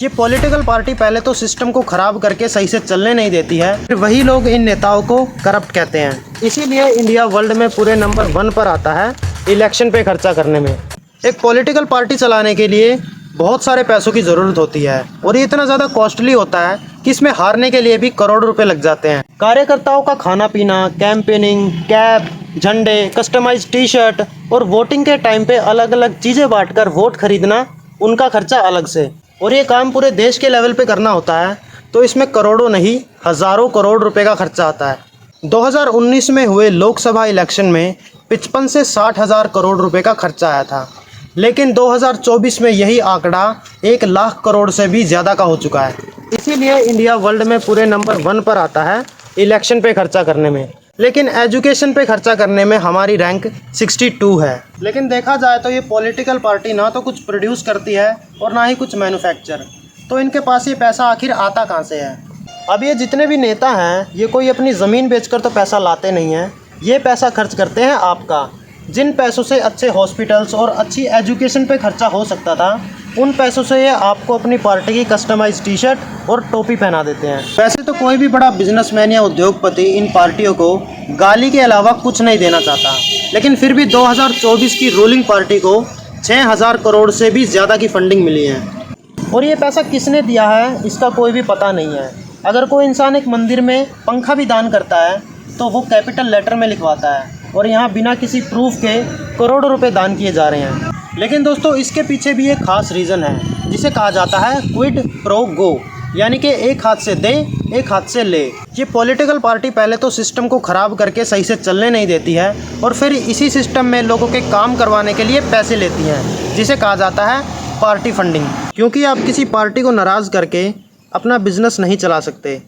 ये political party पहले तो सिस्टम को खराब करके सही से चलने नहीं देती है, फिर वही लोग इन नेताओं को करप्ट कहते हैं। इसीलिए इंडिया वर्ल्ड में पूरे नंबर 1 पर आता है इलेक्शन पे खर्चा करने में। एक पॉलिटिकल पार्टी चलाने के लिए बहुत सारे पैसों की ज़रूरत होती है और ये इतना ज़्यादा कॉस्टली होता है कि इसमें हारने के लिए भी करोड़ रुपए लग जाते हैं। कार्यकर्ताओं का खाना पीना, कैंपेनिंग, कैप, झंडे, कस्टमाइज टी शर्ट और वोटिंग के टाइम पे अलग अलग चीज़ें बांटकर वोट खरीदना, उनका खर्चा अलग से। और ये काम पूरे देश के लेवल पे करना होता है तो इसमें करोड़ों नहीं हज़ारों करोड़ रुपए का खर्चा आता है। 2019 में हुए लोकसभा इलेक्शन में 55 से 60 हज़ार करोड़ रुपए का खर्चा आया था, लेकिन 2024 में यही आंकड़ा 1 लाख करोड़ से भी ज़्यादा का हो चुका है। इसीलिए इंडिया वर्ल्ड में पूरे नंबर 1 पर आता है इलेक्शन पे खर्चा करने में। लेकिन एजुकेशन पे खर्चा करने में हमारी रैंक 62 है। लेकिन देखा जाए तो ये पॉलिटिकल पार्टी ना तो कुछ प्रोड्यूस करती है और ना ही कुछ मैन्युफैक्चर, तो इनके पास ये पैसा आखिर आता कहाँ से है। अब ये जितने भी नेता हैं ये कोई अपनी ज़मीन बेचकर तो पैसा लाते नहीं हैं, ये पैसा खर्च करते हैं आपका। जिन पैसों से अच्छे हॉस्पिटल्स और अच्छी एजुकेशन पे खर्चा हो सकता था, उन पैसों से ये आपको अपनी पार्टी की कस्टमाइज टी शर्ट और टोपी पहना देते हैं। वैसे तो कोई भी बड़ा बिजनेसमैन या उद्योगपति इन पार्टियों को गाली के अलावा कुछ नहीं देना चाहता, लेकिन फिर भी 2024 की रूलिंग पार्टी को 6000 करोड़ से भी ज़्यादा की फंडिंग मिली है। और ये पैसा किसने दिया है इसका कोई भी पता नहीं है। अगर कोई इंसान एक मंदिर में पंखा भी दान करता है तो वो कैपिटल लेटर में लिखवाता है, और यहाँ बिना किसी प्रूफ के करोड़ों रुपए दान किए जा रहे हैं। लेकिन दोस्तों इसके पीछे भी एक खास रीज़न है जिसे कहा जाता है क्विड प्रो गो, यानी कि एक हाथ से दे एक हाथ से ले। ये पॉलिटिकल पार्टी पहले तो सिस्टम को ख़राब करके सही से चलने नहीं देती है और फिर इसी सिस्टम में लोगों के काम करवाने के लिए पैसे लेती हैं, जिसे कहा जाता है पार्टी फंडिंग। क्योंकि आप किसी पार्टी को नाराज़ करके अपना बिजनेस नहीं चला सकते।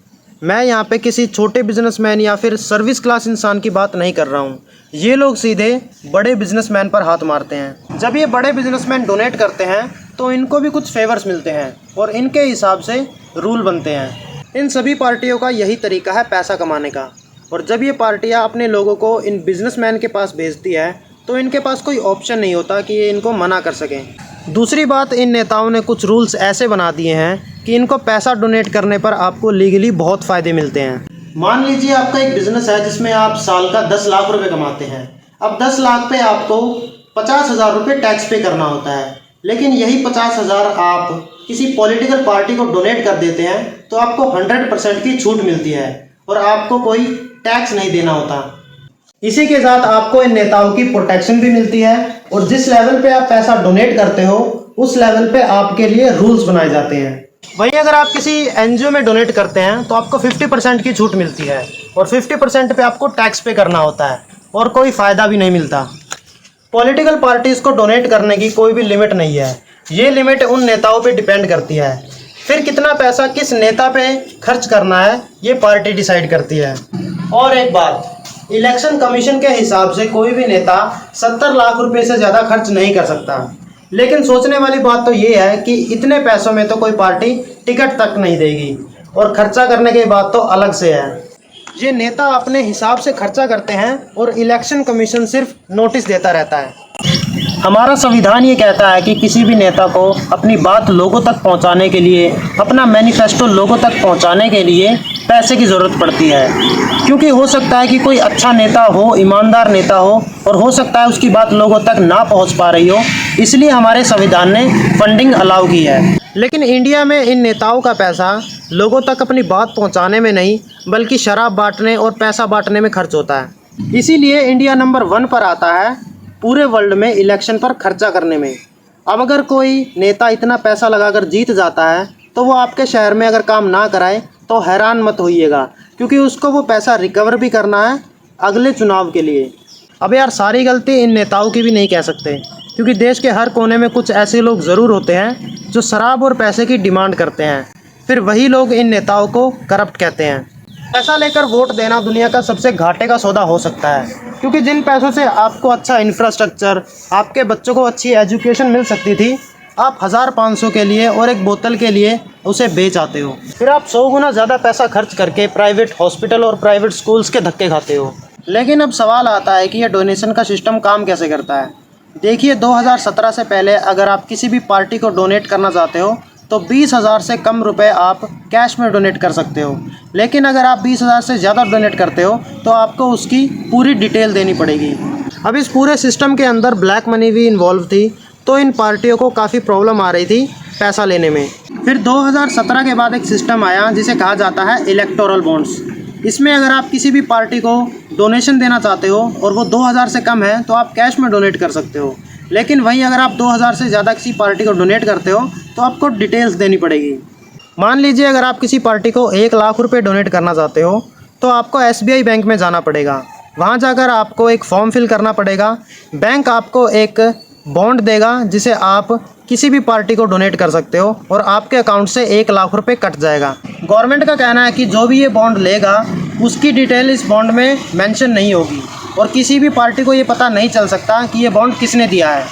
मैं यहाँ पे किसी छोटे बिजनेसमैन या फिर सर्विस क्लास इंसान की बात नहीं कर रहा हूँ। ये लोग सीधे बड़े बिजनेसमैन पर हाथ मारते हैं। जब ये बड़े बिजनेसमैन डोनेट करते हैं तो इनको भी कुछ फेवर्स मिलते हैं और इनके हिसाब से रूल बनते हैं। इन सभी पार्टियों का यही तरीका है पैसा कमाने का। और जब ये पार्टियाँ अपने लोगों को इन बिजनेसमैन के पास भेजती है तो इनके पास कोई ऑप्शन नहीं होता कि ये इनको मना कर सकें। दूसरी बात, इन नेताओं ने कुछ रूल्स ऐसे बना दिए हैं कि इनको पैसा डोनेट करने पर आपको लीगली बहुत फ़ायदे मिलते हैं। मान लीजिए आपका एक बिज़नेस है जिसमें आप साल का 10 लाख रुपए कमाते हैं। अब 10 लाख पे आपको 50,000 रुपये टैक्स पे करना होता है, लेकिन यही 50,000 आप किसी पॉलिटिकल पार्टी को डोनेट कर देते हैं तो आपको 100% की छूट मिलती है और आपको कोई टैक्स नहीं देना होता। इसी के साथ आपको इन नेताओं की प्रोटेक्शन भी मिलती है और जिस लेवल पे आप पैसा डोनेट करते हो उस लेवल पे आपके लिए रूल्स बनाए जाते हैं। वहीं अगर आप किसी एनजीओ में डोनेट करते हैं तो आपको 50% की छूट मिलती है और 50% पे आपको टैक्स पे करना होता है और कोई फ़ायदा भी नहीं मिलता। पॉलिटिकल पार्टीज़ को डोनेट करने की कोई भी लिमिट नहीं है, ये लिमिट उन नेताओं पे डिपेंड करती है। फिर कितना पैसा किस नेता पे खर्च करना है ये पार्टी डिसाइड करती है। और एक बात, इलेक्शन कमीशन के हिसाब से कोई भी नेता 70 लाख रुपए से ज़्यादा खर्च नहीं कर सकता। लेकिन सोचने वाली बात तो ये है कि इतने पैसों में तो कोई पार्टी टिकट तक नहीं देगी और खर्चा करने की बात तो अलग से है। ये नेता अपने हिसाब से खर्चा करते हैं और इलेक्शन कमीशन सिर्फ नोटिस देता रहता है। हमारा संविधान ये कहता है कि किसी भी नेता को अपनी बात लोगों तक पहुंचाने के लिए, अपना मैनिफेस्टो लोगों तक पहुंचाने के लिए पैसे की ज़रूरत पड़ती है। क्योंकि हो सकता है कि कोई अच्छा नेता हो, ईमानदार नेता हो, और हो सकता है उसकी बात लोगों तक ना पहुंच पा रही हो, इसलिए हमारे संविधान ने फंडिंग अलाउ की है। लेकिन इंडिया में इन नेताओं का पैसा लोगों तक अपनी बात पहुंचाने में नहीं बल्कि शराब बांटने और पैसा बांटने में खर्च होता है। इसीलिए इंडिया नंबर 1 पर आता है पूरे वर्ल्ड में इलेक्शन पर खर्चा करने में। अब अगर कोई नेता इतना पैसा लगाकर जीत जाता है तो वो आपके शहर में अगर काम ना कराए तो हैरान मत होइएगा, क्योंकि उसको वो पैसा रिकवर भी करना है अगले चुनाव के लिए। अब यार सारी गलती इन नेताओं की भी नहीं कह सकते, क्योंकि देश के हर कोने में कुछ ऐसे लोग ज़रूर होते हैं जो शराब और पैसे की डिमांड करते हैं। फिर वही लोग इन नेताओं को करप्ट कहते हैं। पैसा लेकर वोट देना दुनिया का सबसे घाटे का सौदा हो सकता है, क्योंकि जिन पैसों से आपको अच्छा इंफ्रास्ट्रक्चर, आपके बच्चों को अच्छी एजुकेशन मिल सकती थी, आप 1500 के लिए और एक बोतल के लिए उसे बेच आते हो। फिर आप 100 गुना ज़्यादा पैसा खर्च करके प्राइवेट हॉस्पिटल और प्राइवेट स्कूल्स के धक्के खाते हो। लेकिन अब सवाल आता है कि यह डोनेशन का सिस्टम काम कैसे करता है। देखिए 2017 से पहले अगर आप किसी भी पार्टी को डोनेट करना चाहते हो तो 20,000 से कम रुपए आप कैश में डोनेट कर सकते हो। लेकिन अगर आप 20,000 से ज़्यादा डोनेट करते हो तो आपको उसकी पूरी डिटेल देनी पड़ेगी। अब इस पूरे सिस्टम के अंदर ब्लैक मनी भी इन्वॉल्व थी, तो इन पार्टियों को काफ़ी प्रॉब्लम आ रही थी पैसा लेने में। फिर 2017 के बाद एक सिस्टम आया जिसे कहा जाता है इलेक्टोरल बॉन्ड्स। इसमें अगर आप किसी भी पार्टी को डोनेशन देना चाहते हो और वो 2,000 से कम है तो आप कैश में डोनेट कर सकते हो। लेकिन वहीं अगर आप 2,000 से ज़्यादा किसी पार्टी को डोनेट करते हो तो आपको डिटेल्स देनी पड़ेगी। मान लीजिए अगर आप किसी पार्टी को 1 लाख रुपए डोनेट करना चाहते हो तो आपको SBI बैंक में जाना पड़ेगा। वहाँ जाकर आपको एक फॉर्म फिल करना पड़ेगा। बैंक आपको एक बॉन्ड देगा जिसे आप किसी भी पार्टी को डोनेट कर सकते हो और आपके अकाउंट से 1 लाख रुपए कट जाएगा। गवर्नमेंट का कहना है कि जो भी ये बॉन्ड लेगा उसकी डिटेल इस बॉन्ड में मेंशन नहीं होगी और किसी भी पार्टी को ये पता नहीं चल सकता कि ये बॉन्ड किसने दिया है।